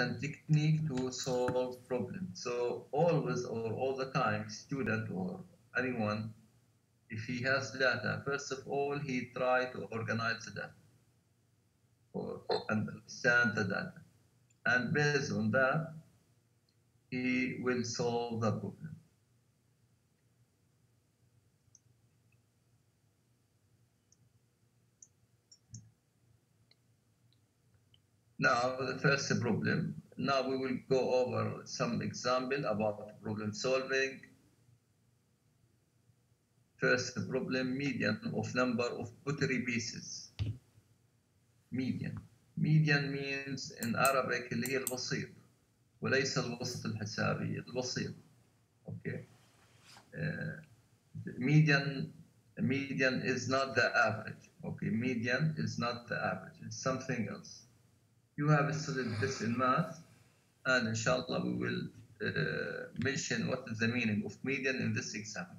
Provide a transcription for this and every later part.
important technique to solve problems. So always or all the time, student or anyone, if he has data, first of all, he try to organize the data or understand the data. And based on that, he will solve the problem. Now, the first problem. Now we will go over some example about problem solving. First problem, median of number of pottery pieces. Median. Median means in Arabic اللي هي الوسيط وليس الوسط الحسابي، الوسيط. Okay. Median is not the average. Okay, median is not the average. It's something else. You have studied this in math, and inshallah we will mention what is the meaning of median in this example.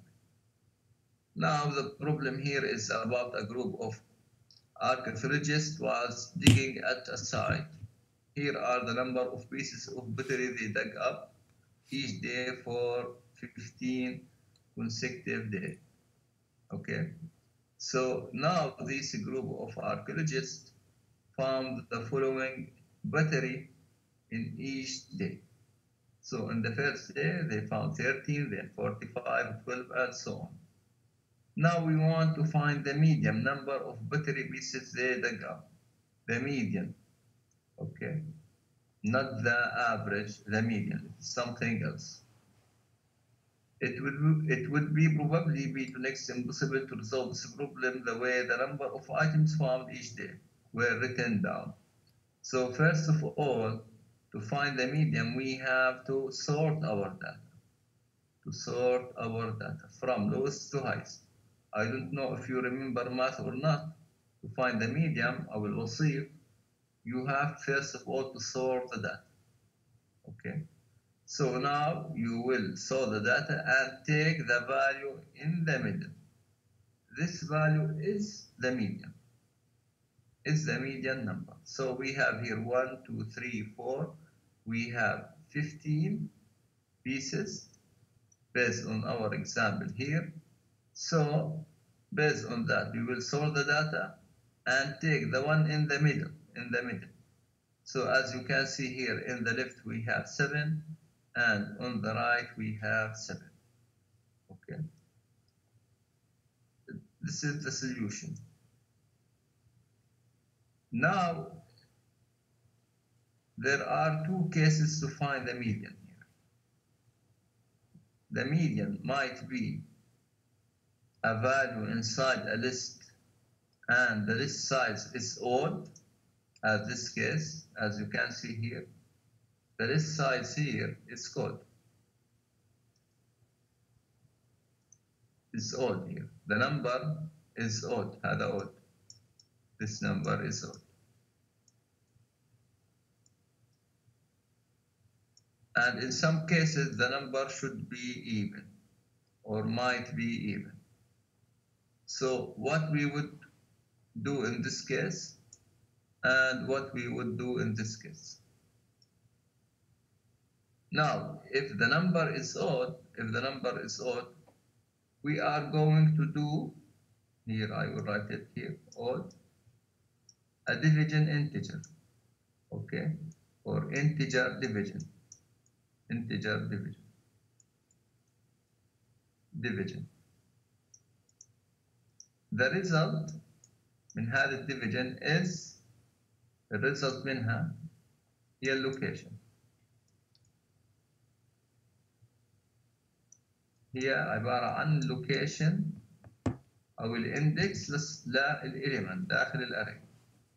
Now the problem here is about a group of archaeologists was digging at a site. Here are the number of pieces of pottery they dug up each day for 15 consecutive days. Okay, so now this group of archaeologists found the following pottery in each day. So in the first day they found 13, then 45, 12, and so on. Now we want to find the median number of pottery pieces they dug up. The median, okay? Not the average, the median, it's something else. It would be probably be next impossible to resolve this problem the way the number of items found each day were written down. So first of all, to find the median, we have to sort our data. To sort our data from lowest to highest. I don't know if you remember math or not. To find the median, I will see. You have first of all to sort the data. Okay. So now you will sort the data and take the value in the middle. This value is the median. Is the median number. So we have here 1, 2, 3, 4. We have 15 pieces based on our example here. So based on that, we will sort the data and take the one in the middle. So as you can see here, in the left we have 7, and on the right we have 7. Okay. This is the solution. Now, there are two cases to find the median here. The median might be a value inside a list and the list size is odd, as this case, as you can see here. The list size here is odd. It's odd here. The number is odd, هذا odd. This number is odd. And in some cases, the number should be even or might be even. So what we would do in this case and what we would do in this case. Now, if the number is odd, we are going to do, here I will write it here, odd, a division integer, okay, or integer division. The result من هذا الديفيجن is الريزلت منها هي اللوكيشن. هي عبارة عن لوكيشن أو الاندكس للإليمنت داخل الأري.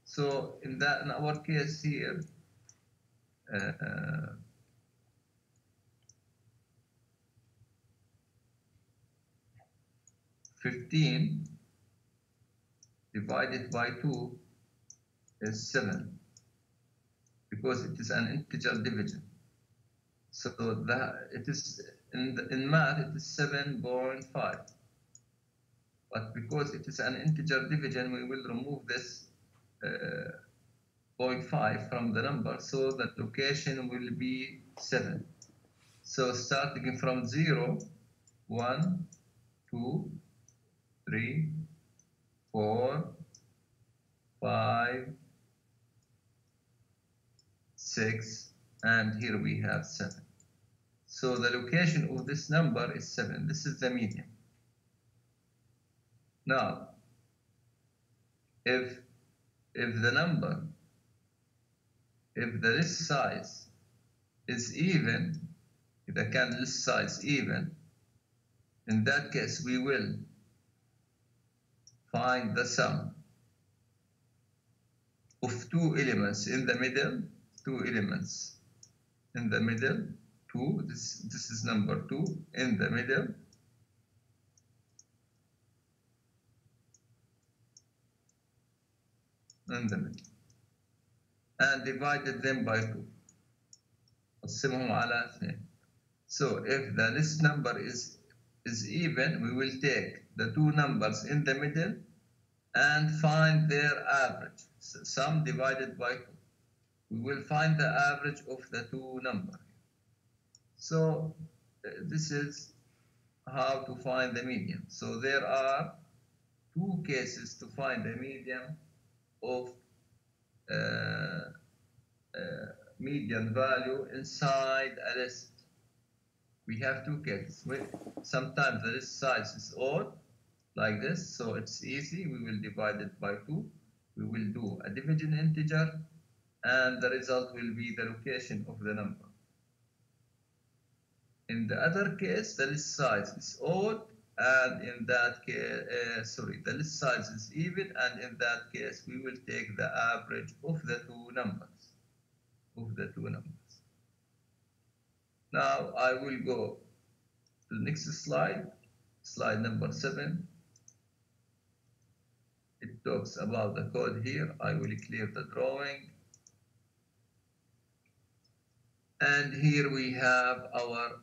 So in our case here, 15 divided by 2 is 7 because it is an integer division. So it is in math it is 7.5. But because it is an integer division, we will remove this 0.5 from the number, so the location will be 7. So starting from 0, 1, 2, 3, 4, 5, 6, and here we have 7. So the location of this number is 7. This is the median. Now, if the list size is even, if the can list size even, in that case we will find the sum of two elements in the middle, this is number 2 in the middle, and divided them by 2. قسمهم على 2. So if the list number is even, we will take the two numbers in the middle and find their average. Sum divided by 2. We will find the average of the two numbers. So this is how to find the median. So there are two cases to find the median of median value inside a list. We have two cases. Sometimes the list size is odd, like this, so it's easy. We will divide it by 2. We will do a division integer, and the result will be the location of the number. In the other case, the list size is odd, and in that case, the list size is even, and in that case, we will take the average of the two numbers. Now I will go to the next slide, slide number 7. It talks about the code here. I will clear the drawing. And here we have our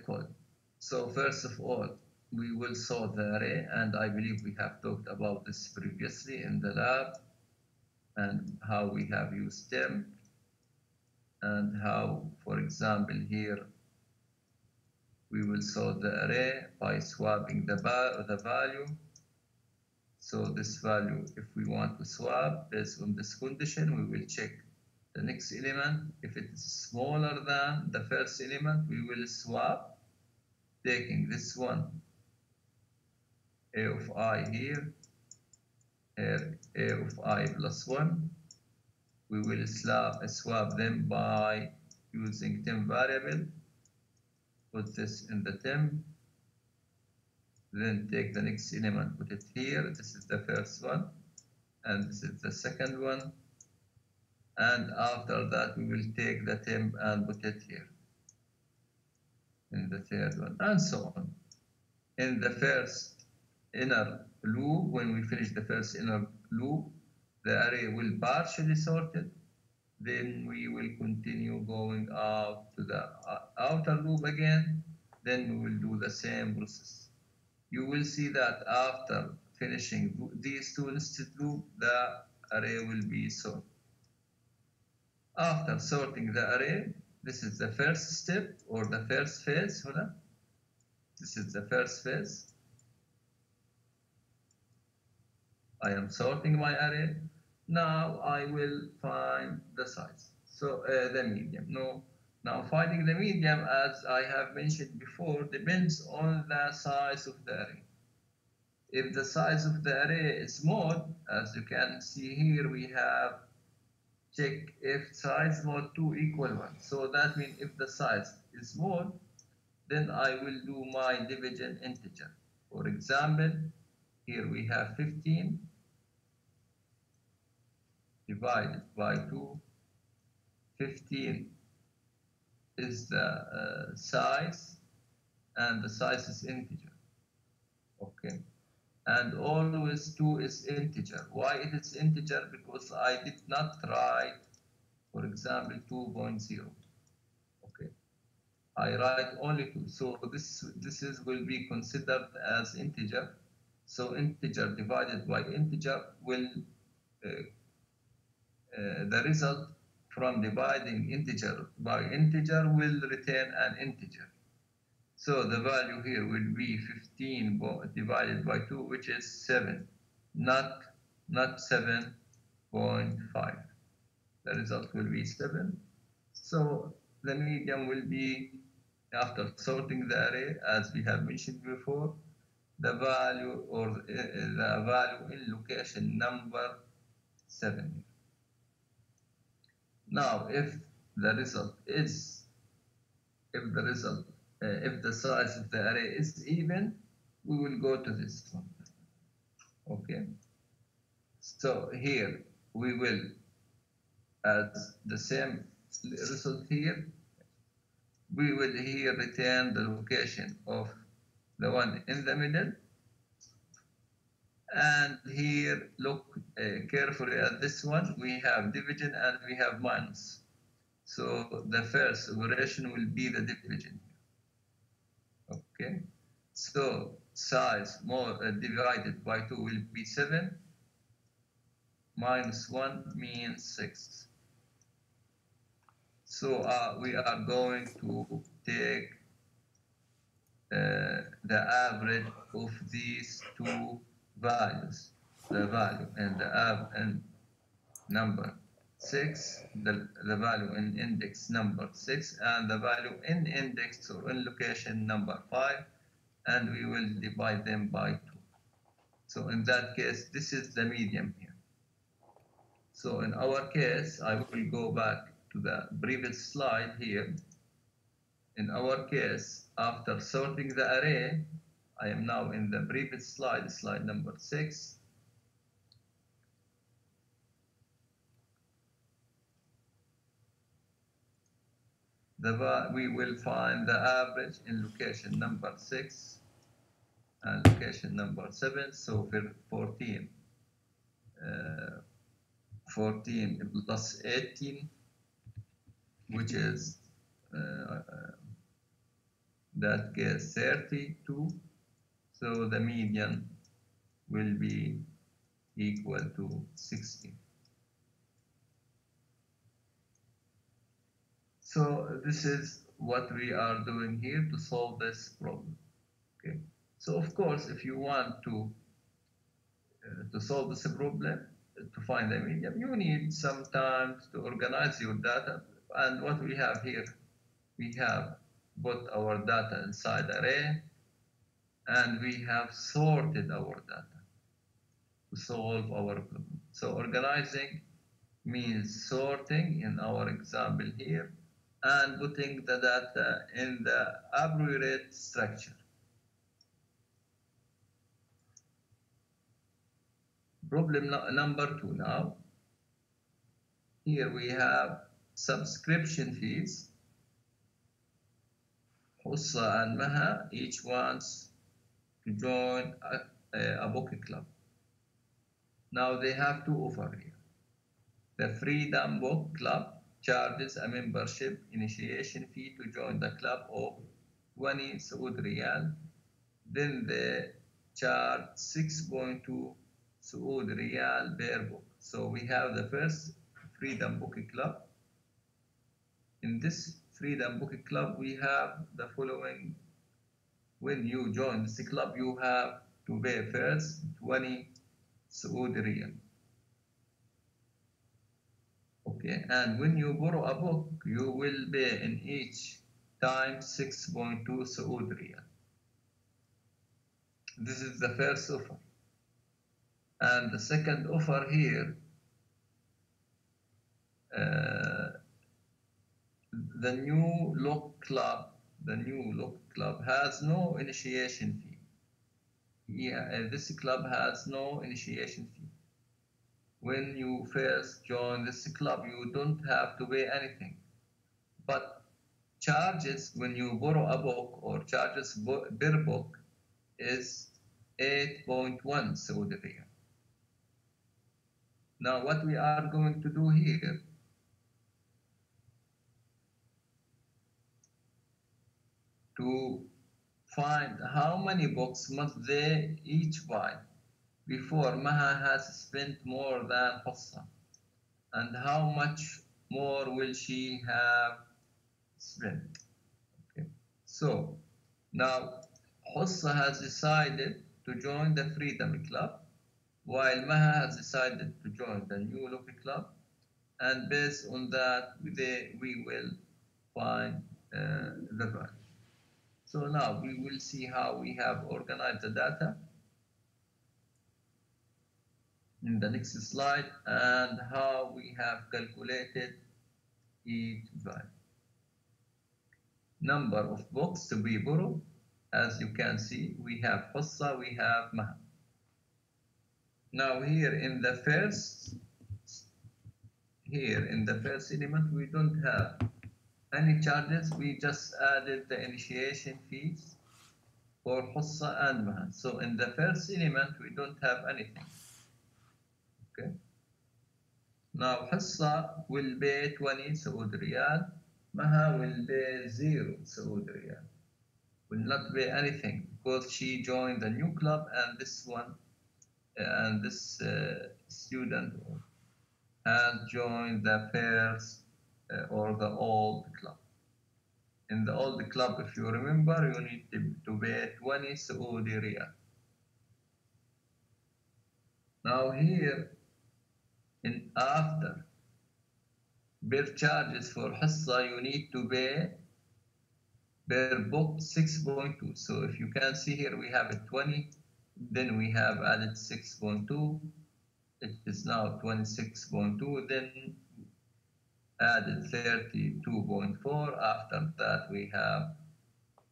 code. So first of all, we will sort the array, and I believe we have talked about this previously in the lab, and how we have used temp, and how, for example, here we will sort the array by swapping the value. So this value, if we want to swap based on this condition, we will check the next element. If it is smaller than the first element, we will swap, taking this one, a of I here, a of I plus 1. We will swap them by using temp variable. Put this in the temp. Then take the next element, put it here. This is the first one, and this is the second one. And after that, we will take the temp and put it here in the third one, and so on. In the first inner loop, when we finish the first inner loop, the array will partially sorted. Then we will continue going out to the outer loop again. Then we will do the same process. You will see that after finishing these two nested loops, the array will be sorted. After sorting the array, this is the first step or the first phase. This is the first phase. I am sorting my array. Now I will find the size. So the median. Now finding the median, as I have mentioned before, depends on the size of the array. If the size of the array is small, as you can see here, we have check if size mod 2 equal 1. So that means if the size is small, then I will do my division integer. For example, here we have 15 divided by 2. 15 is the size, and the size is integer. Okay. And always 2 is integer. Why it is integer? Because I did not write, for example, 2.0. Okay. I write only 2. So this will be considered as integer. So integer divided by integer will the result from dividing integer by integer will return an integer. So the value here will be 15 divided by 2, which is 7, not 7.5. The result will be 7. So the median will be, after sorting the array, as we have mentioned before, the value or the value in location number 7. Now, if the size of the array is even, we will go to this one. Okay. So here we will, as the same result here, we will here return the location of the one in the middle. And here, look carefully at this one. We have division and we have minus. So the first operation will be the division. Okay. So size divided by 2 will be 7. Minus 1 means 6. So we are going to take the average of these two values, the value and and number 6, the value in index number 6, and the value in index or in location number 5, and we will divide them by 2. So in that case, this is the median here. So in our case, I will go back to the previous slide here. In our case, after sorting the array, I am now in the previous slide, slide number 6. We will find the average in location number 6 and location number 7. So for 14 plus 18, which is that case 32. So the median will be equal to 60. So this is what we are doing here to solve this problem. Okay. So of course, if you want to solve this problem, to find the median, you need some time to organize your data. And what we have here, we have put our data inside array, and we have sorted our data to solve our problem. So organizing means sorting in our example here, and putting the data in the appropriate structure. Problem number 2 now. Here we have subscription fees. Hussa and Maha each wants to join a book club. Now they have two offers here. The Freedom Book Club charges a membership initiation fee to join the club of 20 Saudi Riyal. Then they charge 6.2 Saudi Riyal per book. So we have the first Freedom Book Club. In this Freedom Book Club, we have the following. When you join this club, you have to pay first 20 Saudi Riyal. Okay, and when you borrow a book, you will pay in each time 6.2 Saudi Riyal. This is the first offer. And the second offer here, the new look club has no initiation fee. Yeah, this club has no initiation fee. When you first join this club, you don't have to pay anything. But charges when you borrow a book, or charges per book, is 8.1 Saudi Riyal. Now what we are going to do here, to find how many books must they each buy before Maha has spent more than Hussa. and how much more will she have spent. Okay. So now Hussa has decided to join the Freedom Club, while Maha has decided to join the New Look Club, and based on that we will find the value. So now we will see how we have organized the data in the next slide and how we have calculated each value. Number of books to be borrowed. As you can see, we have Hussa, we have Maha. Now here in the first element, we don't have any charges. We just added the initiation fees for Hussa and Maha. So in the first element, we don't have anything. Okay. Now Hussa will pay 20 Saudi Riyal. Maha will pay 0 Saudi Riyal. Will not pay anything because she joined the new club, and this one and this student has joined the first or the old club. In the old club, if you remember, you need to pay 20 Saudi Riyal. Now here, in after per charges for Hussa, you need to pay per book 6.2. So if you can see here, we have a 20, then we have added 6.2. It is now 26.2, then added 32.4. After that, we have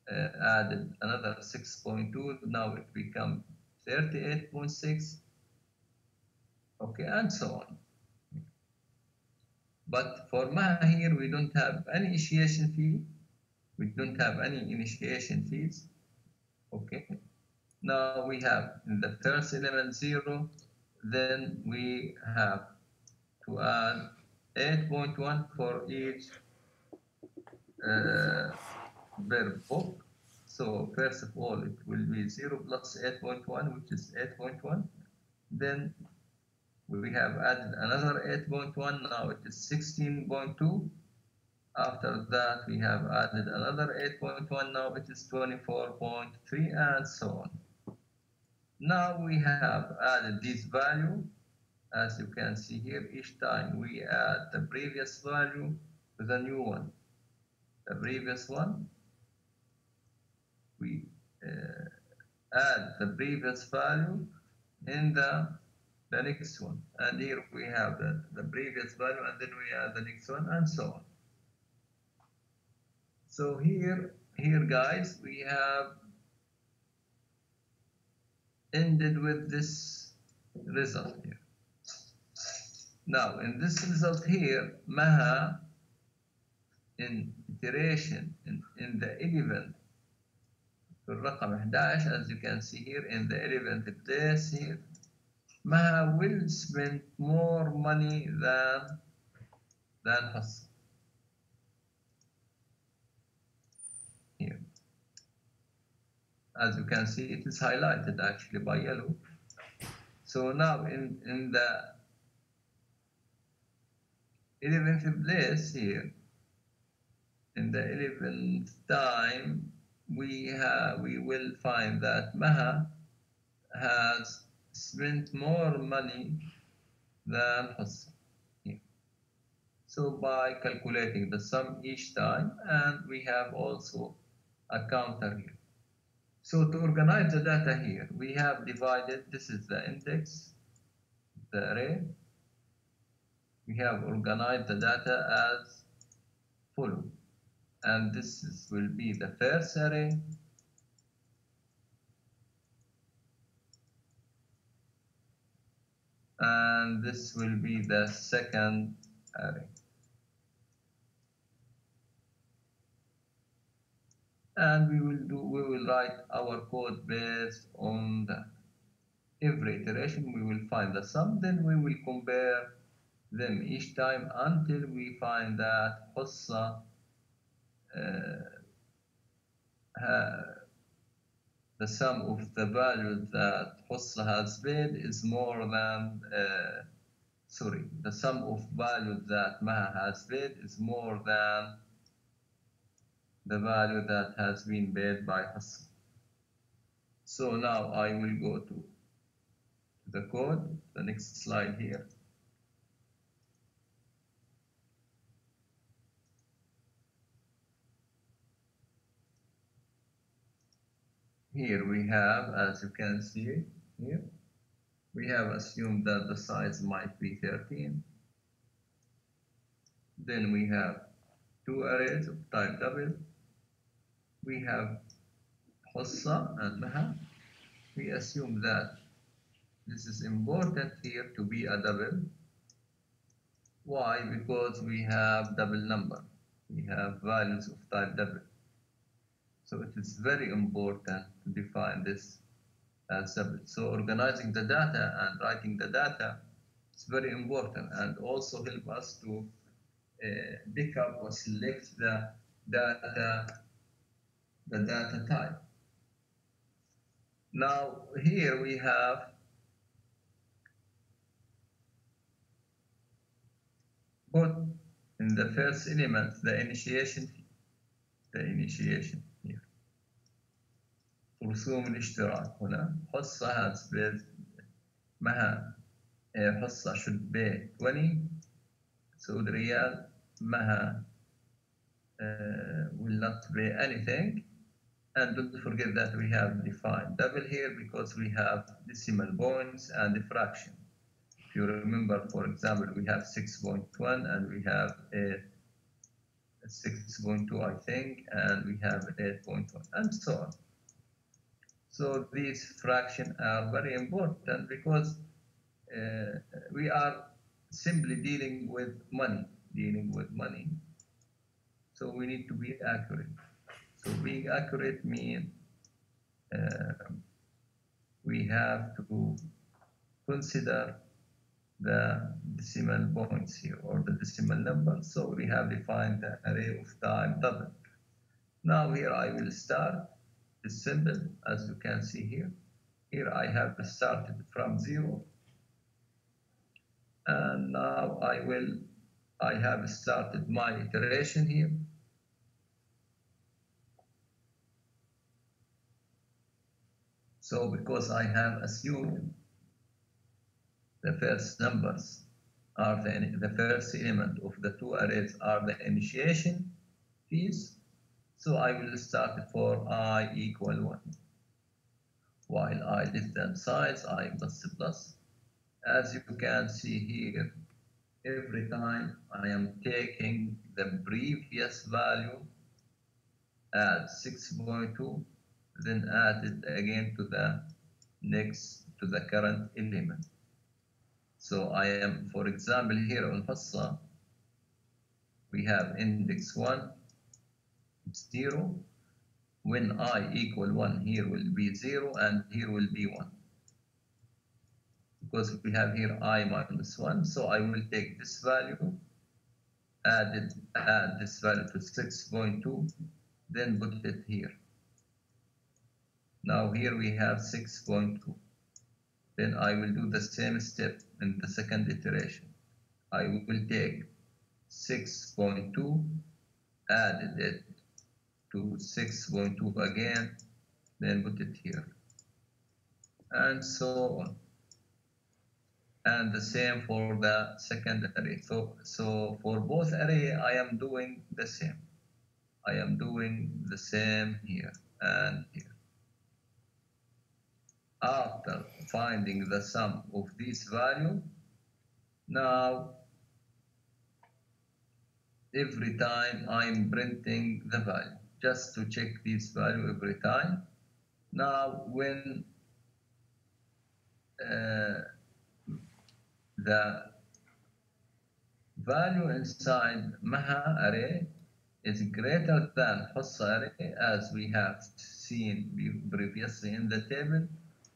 added another 6.2. Now it becomes 38.6. Okay, and so on. But for Maha here, we don't have any initiation fee. We don't have any initiation fees. Okay. Now we have in the first element 0. Then we have to add 8.1 for each per book. So first of all, it will be 0 plus 8.1, which is 8.1. Then we have added another 8.1. Now it is 16.2. After that, we have added another 8.1. Now it is 24.3, and so on. Now we have added this value. As you can see here, each time we add the previous value to the new one. The previous one, we add the previous value in the next one. And here we have the previous value, and then we add the next one, and so on. So here guys, we have ended with this result here. Now in this result here, Maha in iteration in the 11th في الرقم 11, as you can see here in the 11th place here, Maha will spend more money than Hussa. Here, as you can see, it is highlighted actually by yellow. So now in the 11th place here, in the 11th time, we will find that Maha has spent more money than Hussa. So by calculating the sum each time, and we have also a counter here. So to organize the data here, we have divided, this is the index, the array. We have organized the data as follows. And this will be the first array. And this will be the second array. And we will write our code based on that. Every iteration we will find the sum, then we will compare them each time until we find that Hussa the sum of the values that Hussa has paid is more than the sum of values that Maha has paid is more than the value that has been paid by Hassan. So now I will go to the code, the next slide here. Here we have, as you can see here, we have assumed that the size might be 13. Then we have two arrays of type double. We have Hossa and Maha. We assume that this is important here to be a double. Why? Because we have double number. We have values of type double. So it is very important to define this as double. So organizing the data and writing the data is very important, and also help us to pick up or select the data type. Now here we have put in the first element the initiation here. رسوم الاشتراك هنا حصة has paid Maha حصة should pay 20 Saudi Riyal. Maha will not pay anything. And don't forget that we have defined double here because we have decimal points and the fraction. If you remember, for example, we have 6.1 and we have 6.2, I think, and we have 8.1 and so on. So these fractions are very important because we are simply dealing with money. So we need to be accurate. So being accurate means we have to consider the decimal points here or the decimal number. So we have defined the array of type double. Now here I will start. It's simple, as you can see here. Here I have started from 0. And now I have started my iteration here. So because I have assumed the first numbers are the first element of the two arrays are the initiation keys, so I will start for I equal 1. While I less than size, I plus. As you can see here, every time I am taking the previous value at 6.2, then add it again to the current element. So I am, for example, here on Hassa, we have index 1, 0. When I equal 1, here will be 0 and here will be 1. Because we have here I minus 1, so I will take this value, add this value to 6.2, then put it here. Now here we have 6.2. Then I will do the same step in the second iteration. I will take 6.2, add it to 6.2 again, then put it here. And so on. And the same for the second array. So for both array, I am doing the same. I am doing the same here and here. After finding the sum of this value, now every time I'm printing the value, just to check this value every time. Now when the value inside Maha array is greater than Hossa array, as we have seen previously in the table,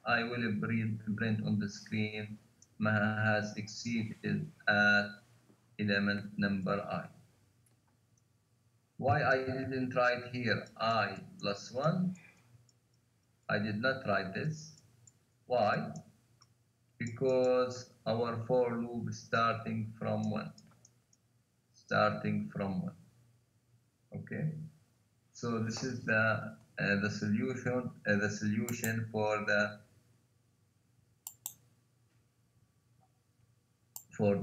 I will print on the screen Maha has exceeded at element number I. Why I didn't write here I plus 1? I did not write this. Why? because our for loop is starting from 1. Starting from 1. Okay. So this is the solution for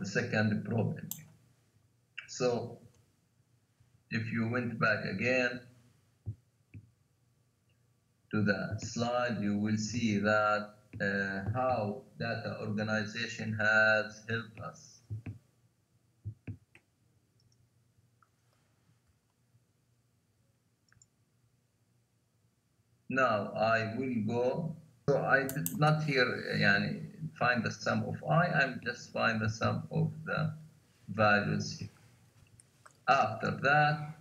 the second problem. So if you went back again to the slide, you will see that how data organization has helped us. Now I will go. So I did not here find the sum of I. I'm just find the sum of the values here. After that,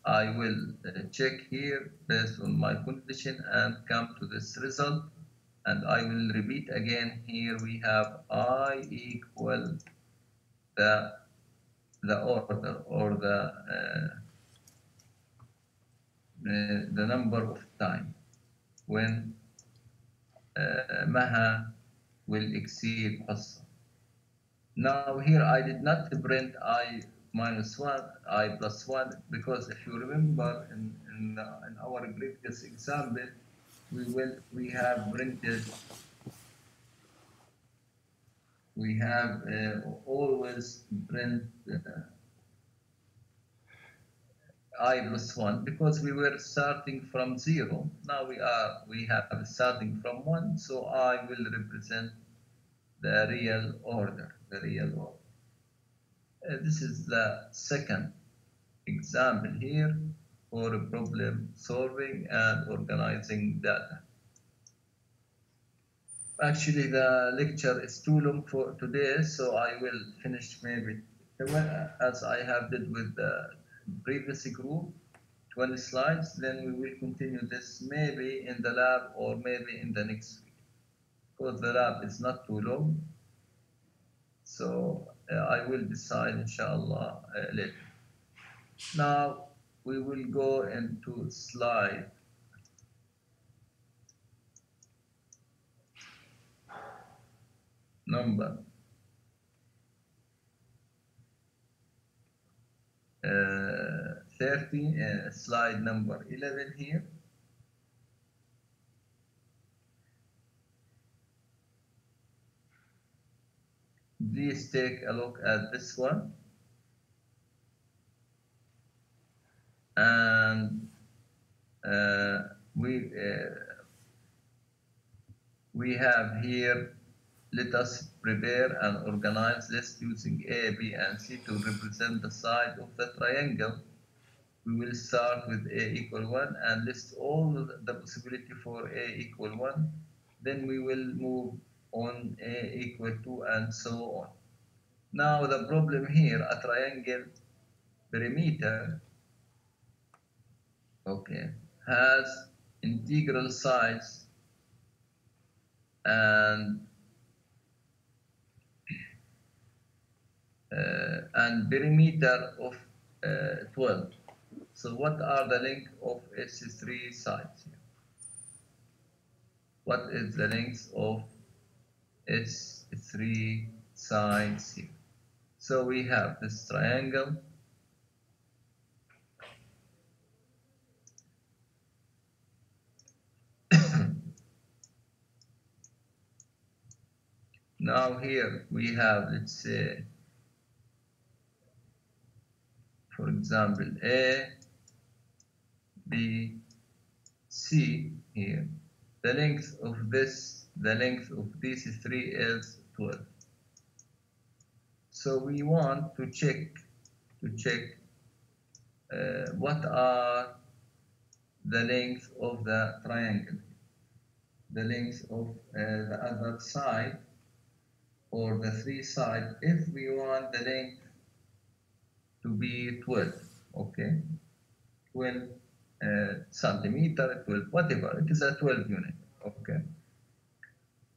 I will check here based on my condition and come to this result. And I will repeat again. Here we have I equal the order or the number of time when Maha will exceed Hassa. Now here I did not print I minus 1, I plus 1, because if you remember in our previous example, we have printed, we have always print I plus 1 because we were starting from 0. Now we have starting from 1, so I will represent the real order. This is the second example here for problem solving and organizing data. Actually, the lecture is too long for today, so I will finish maybe as I have did with the previous group, 20 slides. Then we will continue this maybe in the lab or maybe in the next week, because the lab is not too long. So I will decide, inshallah, later. Now we will go into slide number 30, slide number 11 here. Please take a look at this one. And we have here, let us prepare an organized list using A, B, and C to represent the side of the triangle. We will start with A equal 1 and list all the possibility for A equal 1. Then we will move on A equal 2 and so on. Now the problem here, a triangle perimeter, okay, has integral sides and perimeter of 12. So what are the length of its 3 sides here? What is the length of its 3 sides here? So we have this triangle. Now here we have, let's say, for example, A, B, C here. The length of these 3 is 12. So we want to check what are the length of the triangle, the length of the other side or the 3 sides, if we want the length to be 12, okay, 12 centimeter, 12, whatever, it is a 12 unit, okay.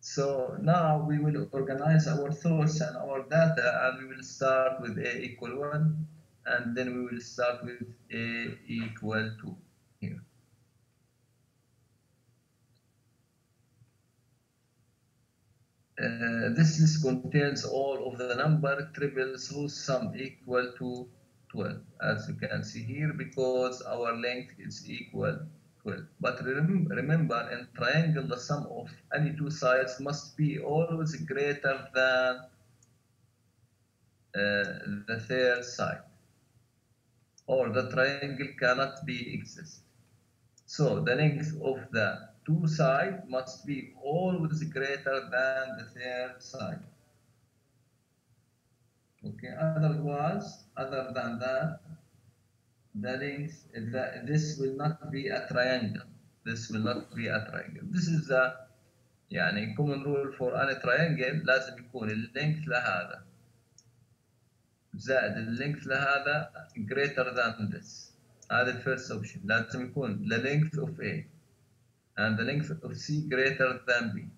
So now we will organize our thoughts and our data, and we will start with A equal 1, and then we will start with A equal 2 here. This list contains all of the number triples whose sum equal to 12, as you can see here, because our length is equal 12. But remember, in triangle, the sum of any two sides must be always greater than the third side, or the triangle cannot be exist. So the length of the two sides must be always greater than the third side. Okay, other than that, the length, this will not be a triangle. This will not be a triangle. This is the يعني common rule for any triangle. لازم يكون اللينث لهذا زائد اللينث لهذا greater than this. هذا الفيرست اوبشن. لازم يكون the length of A and the length of C greater than B.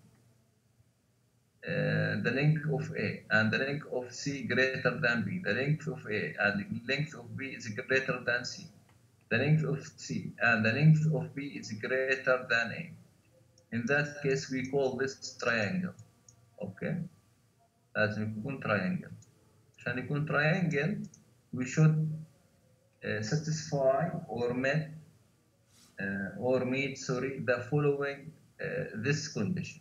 The length of A and the length of C greater than B. The length of A and the length of B is greater than C. The length of C and the length of B is greater than A. In that case, we call this triangle. Okay? لازم يكون triangle. عشان يكون triangle, we should satisfy or meet the following this condition.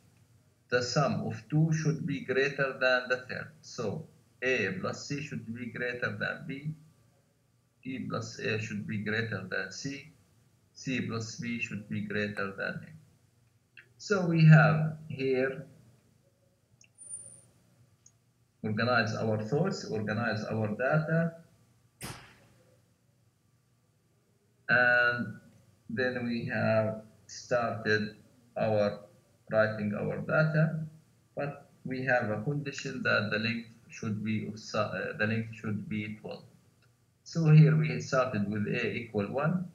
The sum of two should be greater than the third. So A plus C should be greater than B. B plus A should be greater than C. C plus B should be greater than A. So we have here organize our thoughts, organize our data, and then we have started writing our data, but we have a condition that the length should be 12. So here we started with A equal 1.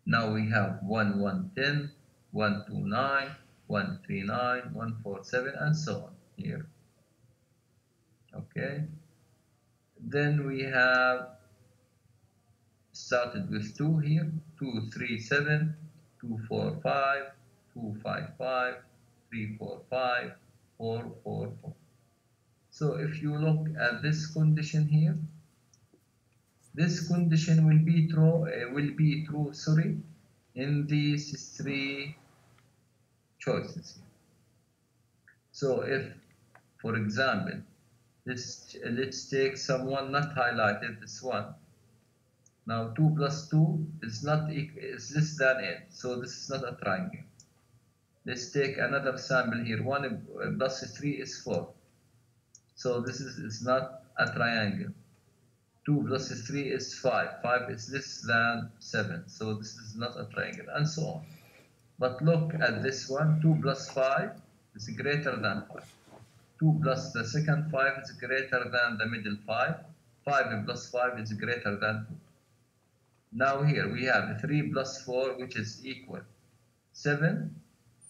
Now we have 1, 1, 10, 1, 2, 9, 1, 3, 9, 1, 4, 7, and so on here. Okay. Then we have started with 2 here, 2, 3, 7, 2, 4, 5, 2, 5, 5, 3, 4, 5, 4, 4, 4. So if you look at this condition here, this condition will be true, in these three choices here. So if, for example, let's take someone not highlighted, this one. Now 2 plus 2 is less than 8, so this is not a triangle. Let's take another sample here. 1 plus 3 is 4, so this is not a triangle. 2 plus 3 is 5. 5 is less than 7, so this is not a triangle, and so on. But look at this one. 2 plus 5 is greater than 5. 2 plus the second 5 is greater than the middle 5. 5 plus 5 is greater than 2. Now here we have 3 plus 4, which is equal 7.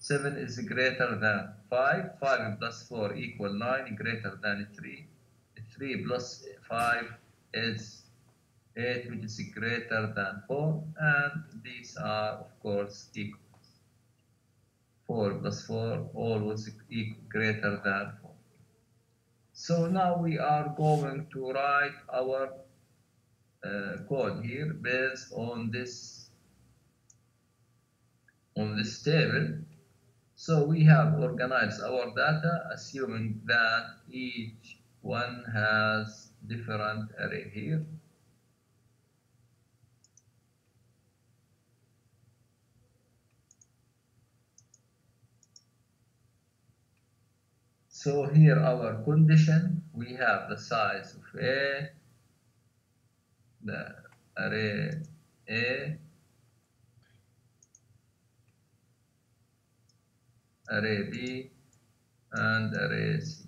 7 is greater than 5. 5 plus 4 equal 9, greater than 3. 3 plus 5 is 8, which is greater than 4. And these are, of course, equals. 4 plus 4 always greater than 4. So now we are going to write our code here based on this table. So we have organized our data, assuming that each one has different array here. So here our condition, we have the size of A, the array A, array B, and array C.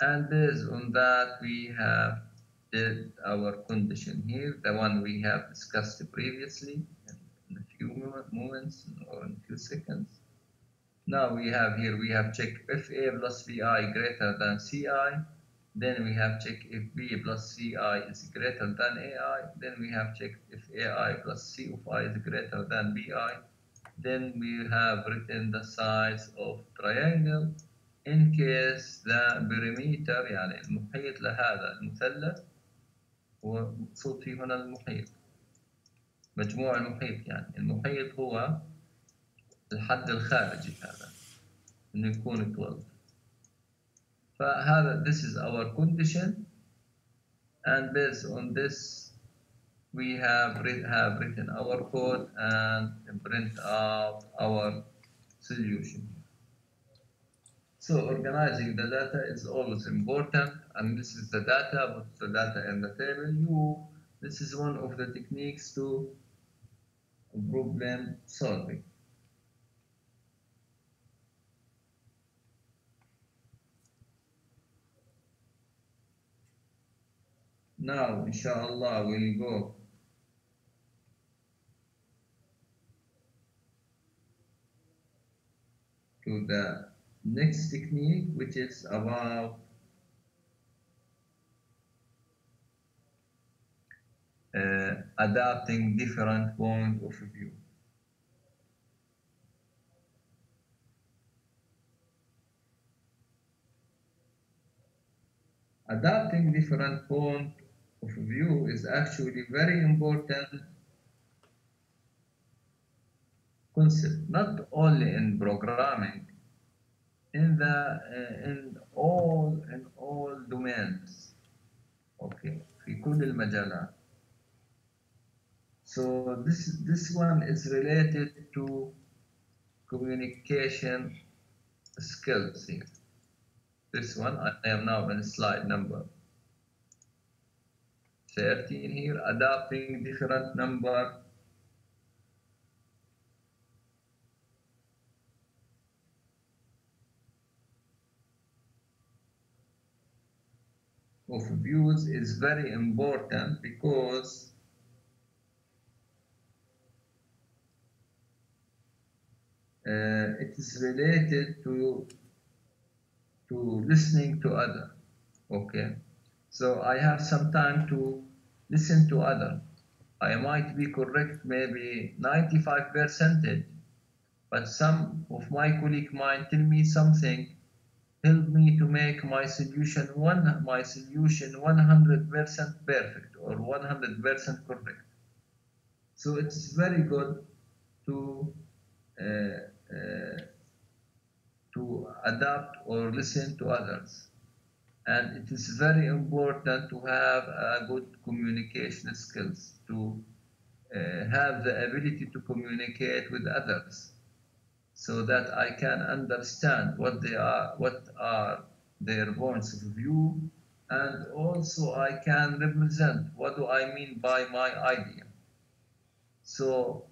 And based on that, we have did our condition here, the one we have discussed previously in a few moments or in a few seconds. Now we have here, we have checked if A plus BI greater than CI. Then we have checked if B plus CI is greater than AI. Then we have checked if AI plus C of I is greater than BI. then we have written the size of triangle in case the perimeter يعني المحيط لهذا المثلث هو مقصود فيه هنا المحيط مجموع المحيط يعني المحيط هو الحد الخارجي هذا إنه يكون 12 فهذا this is our condition and based on this we have written our code and print out our solution. So organizing the data is always important, and this is the data, put the data in the table. This is one of the techniques to problem solving. Now, inshallah, we'll go to the next technique, which is about adapting different points of view. Adapting different points of view is actually very important concept, not only in programming, in all domains. Okay, في كل المجالات. So this one is related to communication skills here. This one, I am now in slide number 13 here, adapting different number of views is very important because it is related to listening to other. Okay, so I have some time to listen to other. I might be correct maybe 95%, but some of my colleagues might tell me something, help me to make my solution 100% perfect or 100% correct. So it's very good to adapt or listen to others. And it is very important to have a good communication skills, to have the ability to communicate with others so that I can understand what are their points of view, and also I can represent what do I mean by my idea. So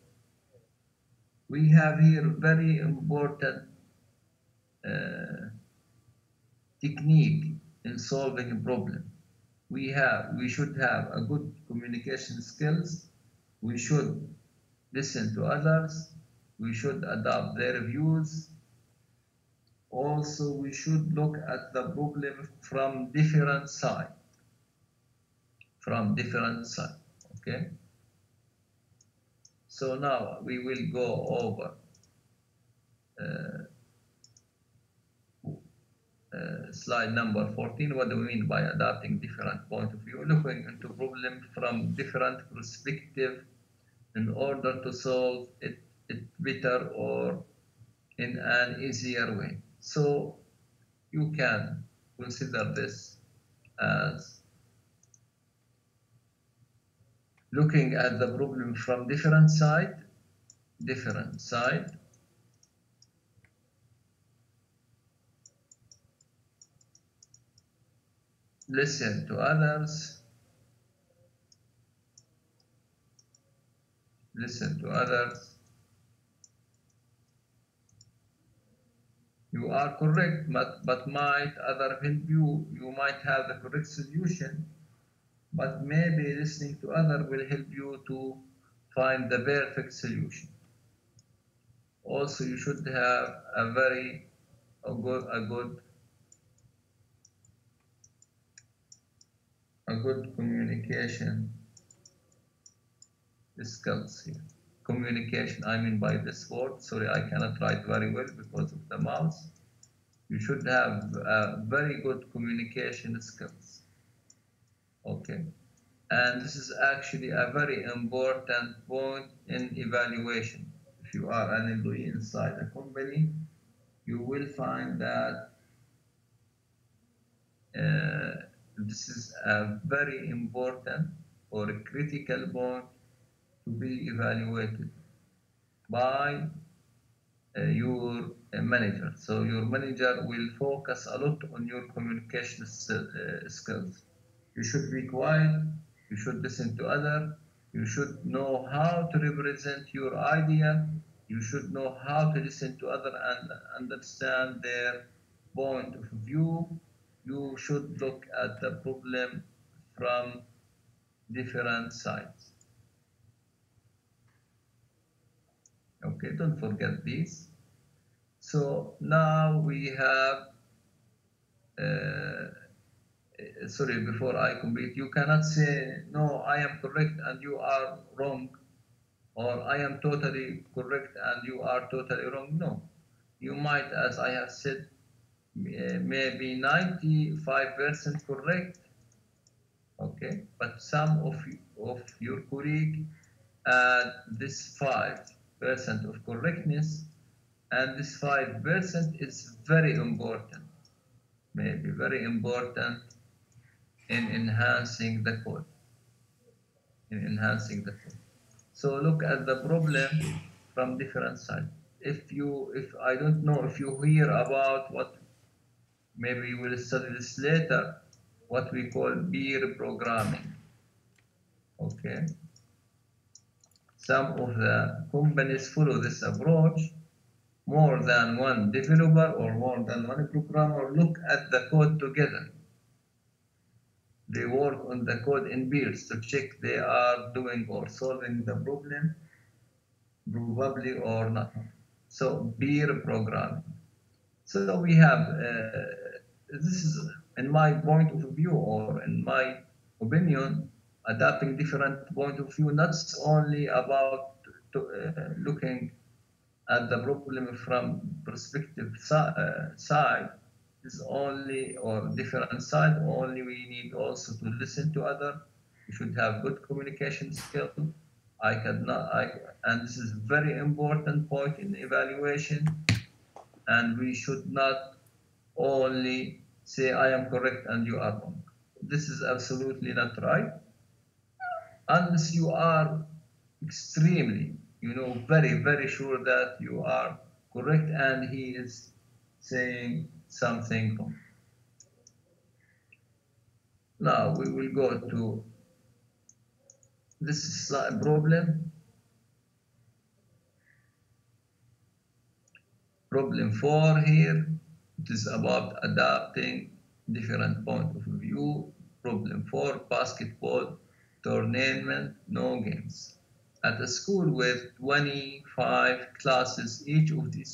we have here very important technique in solving a problem. We should have a good communication skills. We should listen to others. We should adopt their views. Also, we should look at the problem from different sides. Okay? So now we will go over slide number 14. What do we mean by adapting different point of view? Looking into problem from different perspective in order to solve it better or in an easier way. So you can consider this as looking at the problem from different side, listen to others, You are correct, but might other help you. You might have the correct solution, but maybe listening to other will help you to find the perfect solution. Also, you should have a good communication skills here. communication, I mean by this word, sorry, I cannot write very well because of the mouse. You should have very good communication skills. Okay, and this is actually a very important point in evaluation. If you are an employee inside a company, you will find that this is a very important or a critical point to be evaluated by your manager. So your manager will focus a lot on your communication skills. You should be quiet, you should listen to others, you should know how to represent your idea, you should know how to listen to others and understand their point of view. You should look at the problem from different sides. Okay, don't forget this. So now we have, sorry, before I complete, you cannot say, no, I am correct and you are wrong, or I am totally correct and you are totally wrong. No, you might, as I have said, maybe 95% correct, okay, but some of your colleague add this 5% of correctness, and this 5% is very important, maybe very important in enhancing the code. So look at the problem from different sides. If I don't know if you hear about what, maybe you will study this later, what we call peer programming. Okay. Some of the companies follow this approach. More than one developer or more than one programmer look at the code together. They work on the code in peers to check they are doing or solving the problem probably or not. So peer programming. So we have, this is in my point of view or in my opinion, adapting different point of view, not only about looking at the problem from perspective side is only, or different side only, we need also to listen to other. We should have good communication skill. And this is very important point in evaluation, and we should not only say I am correct and you are wrong. This is absolutely not right, unless you are extremely, very, very sure that you are correct and he is saying something wrong. Now we will go to this problem. Problem 4 here. It is about adapting different point of view. Problem 4, basketball tournament, no games. At a school with 25 classes, each of these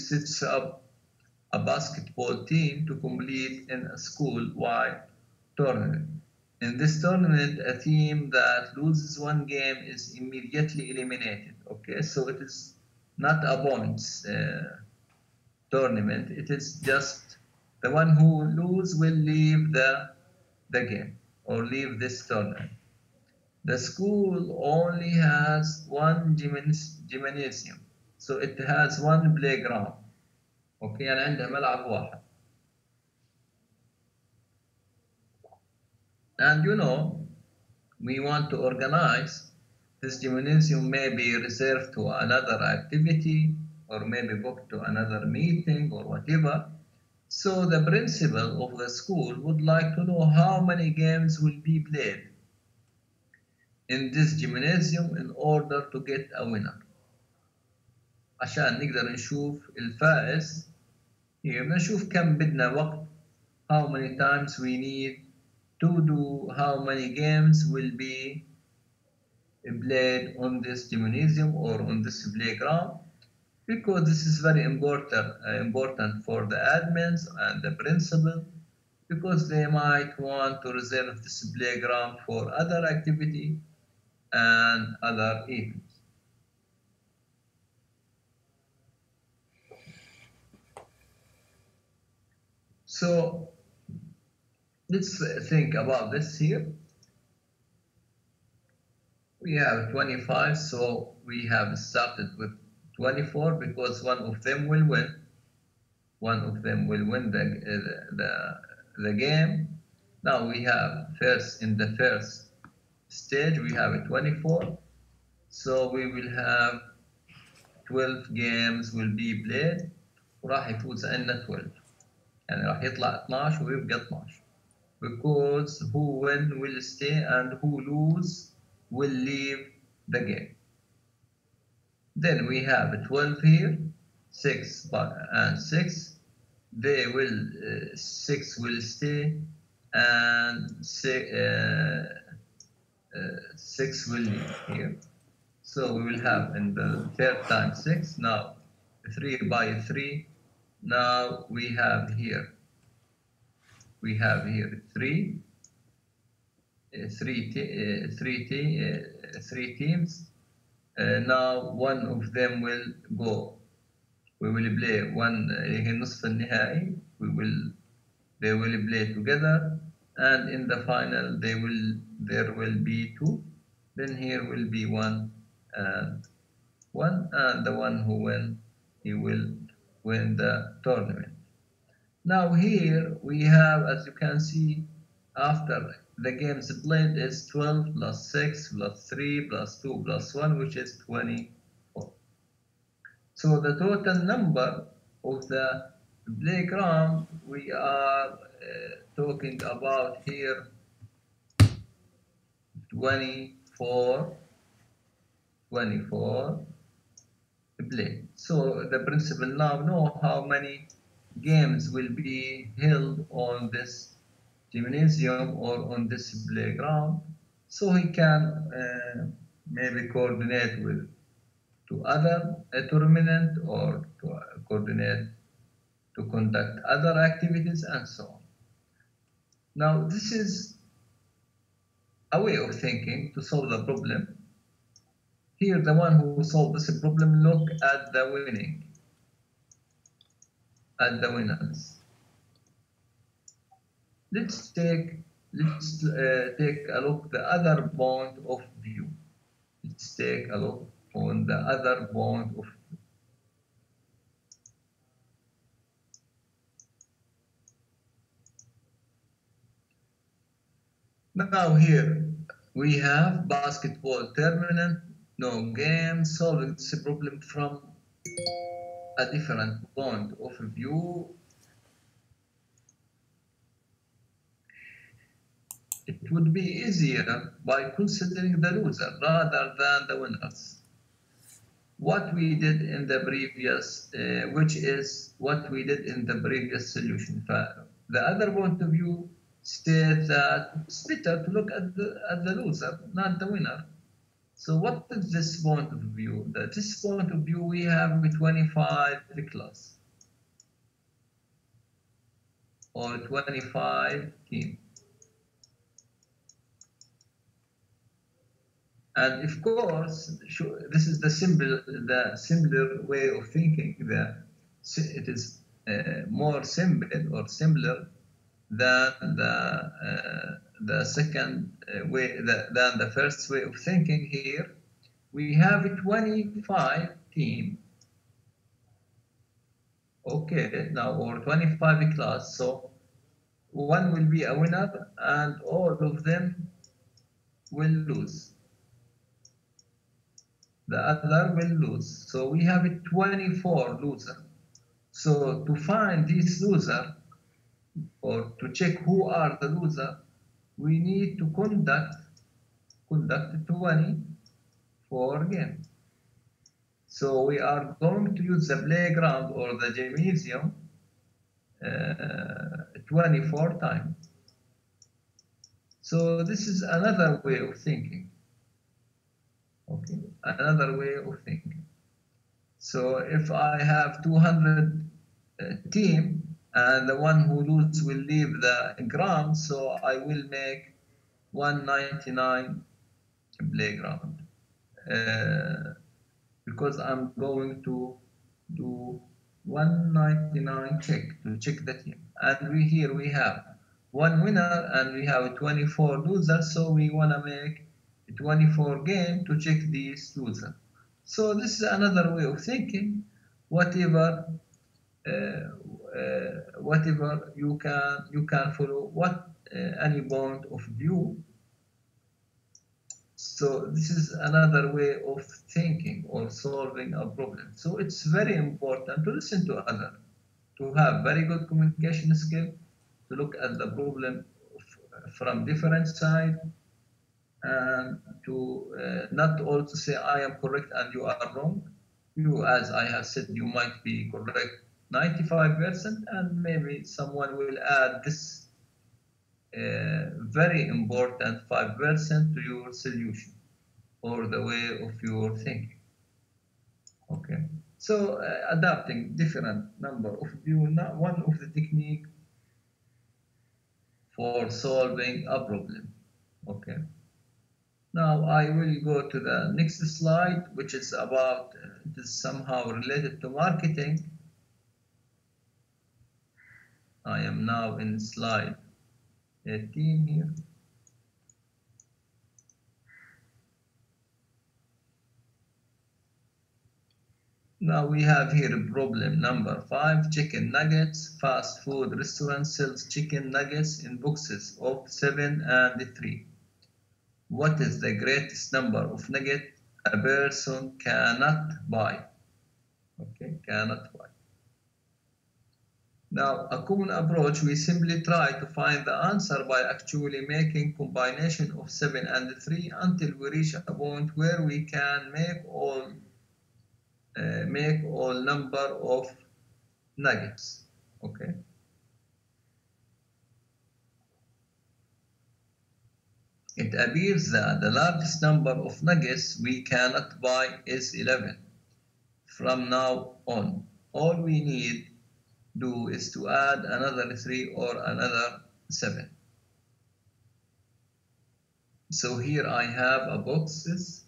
sets up a basketball team to compete in a school-wide tournament. In this tournament, a team that loses one game is immediately eliminated. Okay, so it is not a points tournament. It is just the one who loses will leave the game or leave this tournament. The school only has one gymnasium, so it has one playground. Okay, يعني عندها ملعب واحد. And we want to organize this gymnasium, may be reserved to another activity or maybe booked to another meeting or whatever. So the principal of the school would like to know how many games will be played in this gymnasium in order to get a winner. عشان نقدر نشوف الفائز، نشوف كم بدنا وقت, how many times we need to do, how many games will be played on this gymnasium or on this playground, because this is very important for the admins and the principal, because they might want to reserve this playground for other activity, and other events. So let's think about this here. We have 25, so we have started with 24 because one of them will win. One of them will win the game. Now we have in the first stage we have a 24, so we will have 12 games will be played وراح يفوز عندنا 12 يعني راح يطلع 12 ويبقى 12 because who win will stay and who lose will leave the game. Then we have 12 here, 6 and 6. They will 6 will stay and 6 will leave here. So we will have in the third time 6. Now 3 by 3. Now we have here 3 teams. Now one of them will go. We will play one نصف النهائي. They will play together, and in the final there will be 2. Then here will be 1 and 1, and the one who win, he will win the tournament. Now here we have, as you can see, after the games played is 12 plus 6 plus 3 plus 2 plus 1, which is 24. So the total number of the playground we are talking about here 24 play. So the principal now know how many games will be held on this gymnasium or on this playground, so he can maybe coordinate with to other tournament or to coordinate to conduct other activities and so on. Now this is a way of thinking to solve the problem. Here the one who solved this problem look at the winners. Let's take a look the other point of view. Let's take a look on the other point of view. Now here we have basketball tournament, no game, solving this problem from a different point of view. It would be easier by considering the loser rather than the winners. What we did in the previous, which is what we did in the previous solution. The other point of view states that it's better to look at the loser, not the winner. So what is this point of view? This point of view we have 25 class or 25 team. And of course, this is the simpler way of thinking. It is more simple or similar than the second way, than the first way of thinking. Here we have 25 team. Okay, now or 25 class. So one will be a winner, and all of them will lose. The other will lose. So we have 24 losers. So to find these losers, or to check who are the losers, we need to conduct 24 games. So we are going to use the playground or the gymnasium 24 times. So this is another way of thinking. Okay, another way of thinking. So if I have 200 team and the one who loses will leave the ground, so I will make 199 playground. Because I'm going to do 199 check to check the team. And here we have one winner and we have 24 losers, so we want to make 24 game to check these losers. So this is another way of thinking. Whatever you can follow any point of view. So this is another way of thinking or solving a problem. So it's very important to listen to others, to have very good communication skill, to look at the problem from different side, and to not also say I am correct and you are wrong. You, as I have said, you might be correct 95%, and maybe someone will add this very important 5% to your solution or the way of your thinking. Okay, so adapting different number of view, one of the technique for solving a problem. Okay, now I will go to the next slide, which is about it is somehow related to marketing. I am now in slide 18 here. Now we have here problem number 5. Chicken nuggets. Fast food restaurant sells chicken nuggets in boxes of 7 and 3. What is the greatest number of nuggets a person cannot buy? Okay, cannot buy. Now, a common approach, we simply try to find the answer by actually making combination of 7 and 3 until we reach a point where we can make all number of nuggets. Okay. It appears that the largest number of nuggets we cannot buy is 11. From now on, all we need do is to add another 3 or another 7. So here I have a boxes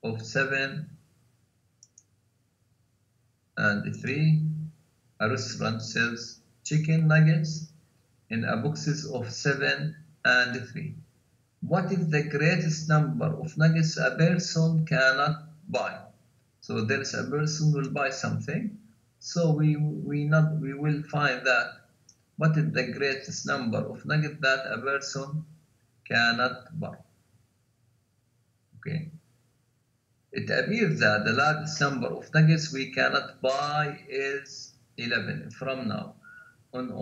of 7 and 3. A restaurant sells chicken nuggets in a boxes of 7 and 3. What is the greatest number of nuggets a person cannot buy? So there is a person will buy something. So we will find that what is the greatest number of nuggets that a person cannot buy. Okay. It appears that the largest number of nuggets we cannot buy is 11. From now on,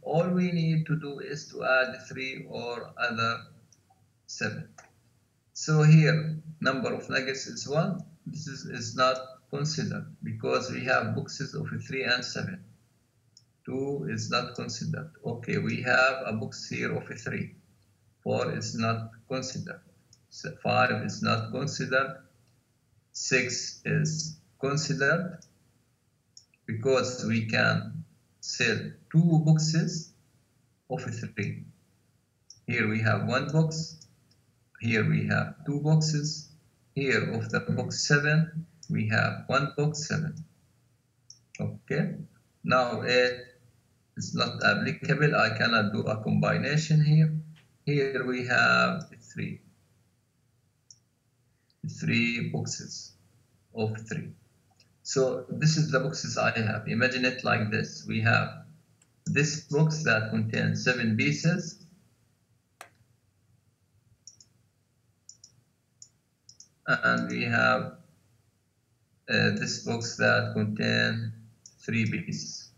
all we need to do is to add 3 or other 7. So here, number of nuggets is 1. This is not considered because we have boxes of 3 and 7. 2 is not considered. Okay, we have a box here of 3. 4 is not considered. 5 is not considered. 6 is considered because we can sell 2 boxes of 3. Here we have 1 box. Here we have 2 boxes. Here of the box 7, we have 1 box 7. Okay. Now 8 is not applicable. I cannot do a combination here. Here we have 3 boxes of 3. So this is the boxes I have. Imagine it like this. We have this box that contains 7 pieces. And we have this box that contains 3 pieces.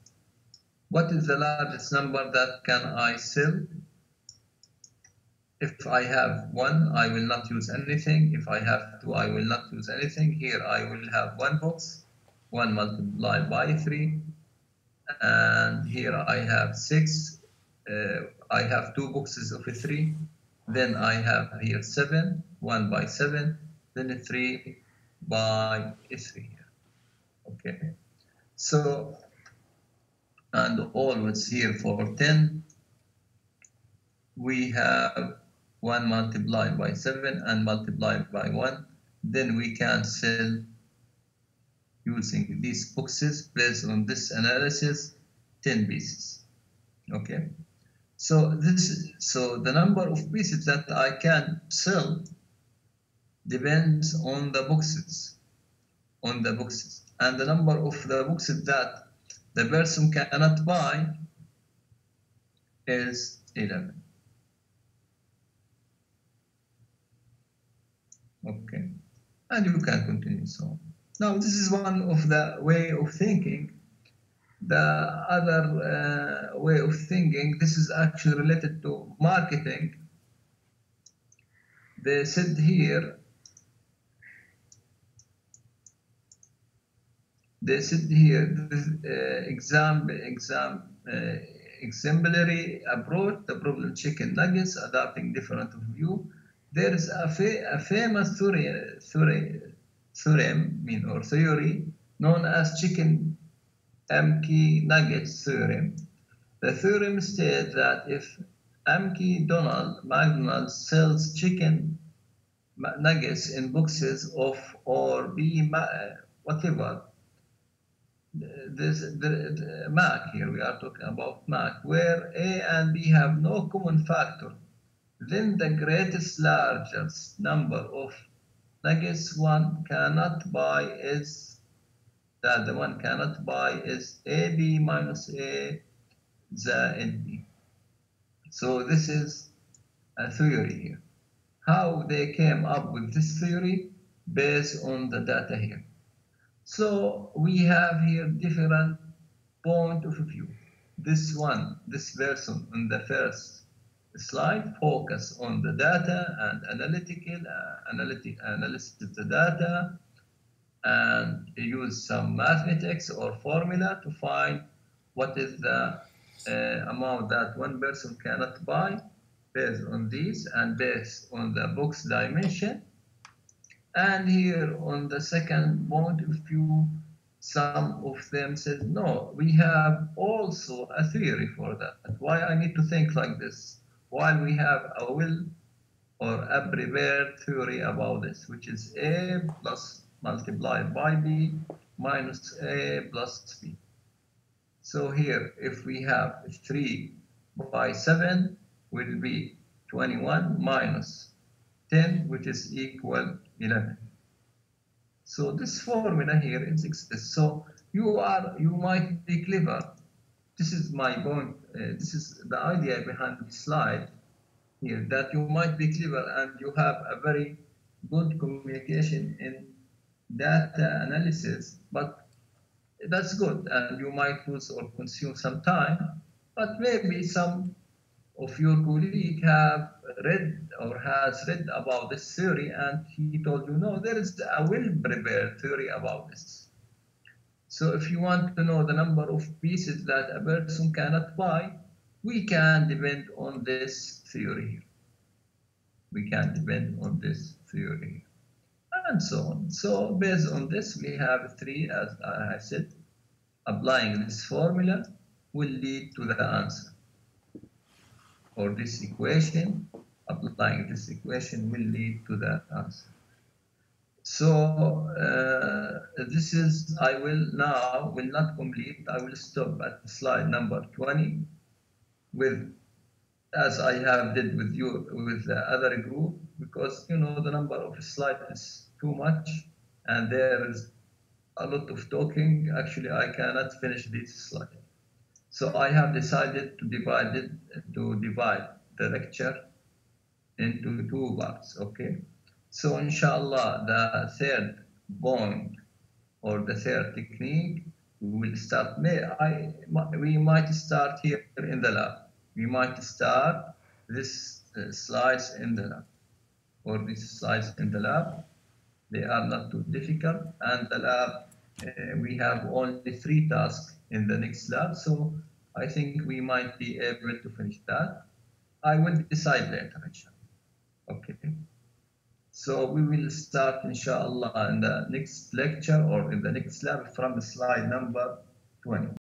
What is the largest number that can I sell? If I have 1, I will not use anything. If I have 2, I will not use anything. Here I will have 1 box, 1 multiplied by 3. And here I have 6. I have 2 boxes of 3. Then I have here 7, 1 by 7. Then 3 by 3 here. Okay. So, and always here for 10, we have 1 multiplied by 7 and multiplied by 1. Then we can sell using these boxes based on this analysis 10 pieces. Okay. So the number of pieces that I can sell depends on the boxes, and the number of the boxes that the person cannot buy is 11. Okay, and you can continue so on. Now this is one of the way of thinking. The other way of thinking, this is actually related to marketing. They said here, this exemplary approach, the problem chicken nuggets, adapting different view. There is a famous theory known as chicken nuggets theorem. The theorem states that if McDonald's sells chicken nuggets in boxes of or B whatever, the Mac here, we are talking about Mac, where A and B have no common factor, then the largest number of nuggets one cannot buy is AB minus A زائد B. So this is a theory here. How they came up with this theory based on the data here. So we have here different point of view. This person on the first slide focus on the data and analysis of the data and use some mathematics or formula to find what is the amount that one person cannot buy based on this and based on the box dimension. And here on the second point of view, some of them said, no, we have also a theory for that. Why I need to think like this? While we have a will or a prepared theory about this, which is A plus multiplied by B minus A plus B. So here, if we have 3 by 7, will be 21 minus 10, which is equal 11. So this formula here exists. So you might be clever. This is my point. This is the idea behind the slide here, that you might be clever and you have a very good communication in data analysis, but that's good, and you might lose or consume some time, but maybe some of your colleagues have read or has read about this theory and he told you, no, there is a well-prepared theory about this. So if you want to know the number of pieces that a person cannot buy, we can depend on this theory here. We can depend on this theory here. And so on. So based on this, we have 3, as I said. Applying this formula will lead to the answer. Or this equation, applying this equation will lead to the answer. So this is, I will not complete, I will stop at slide number 20 with, as I have did with you, with the other group, because the number of slides is too much and there is a lot of talking. Actually, I cannot finish this slide. So I have decided to divide the lecture into 2 parts, okay? So inshallah, the third point or the third technique, we will start, we might start here in the lab. We might start this slides in the lab, or these slides in the lab. They are not too difficult, and the lab, we have only 3 tasks in the next lab, so I think we might be able to finish that. I will decide later, inshallah. Okay. So we will start, inshallah, in the next lecture or in the next lab from slide number 20.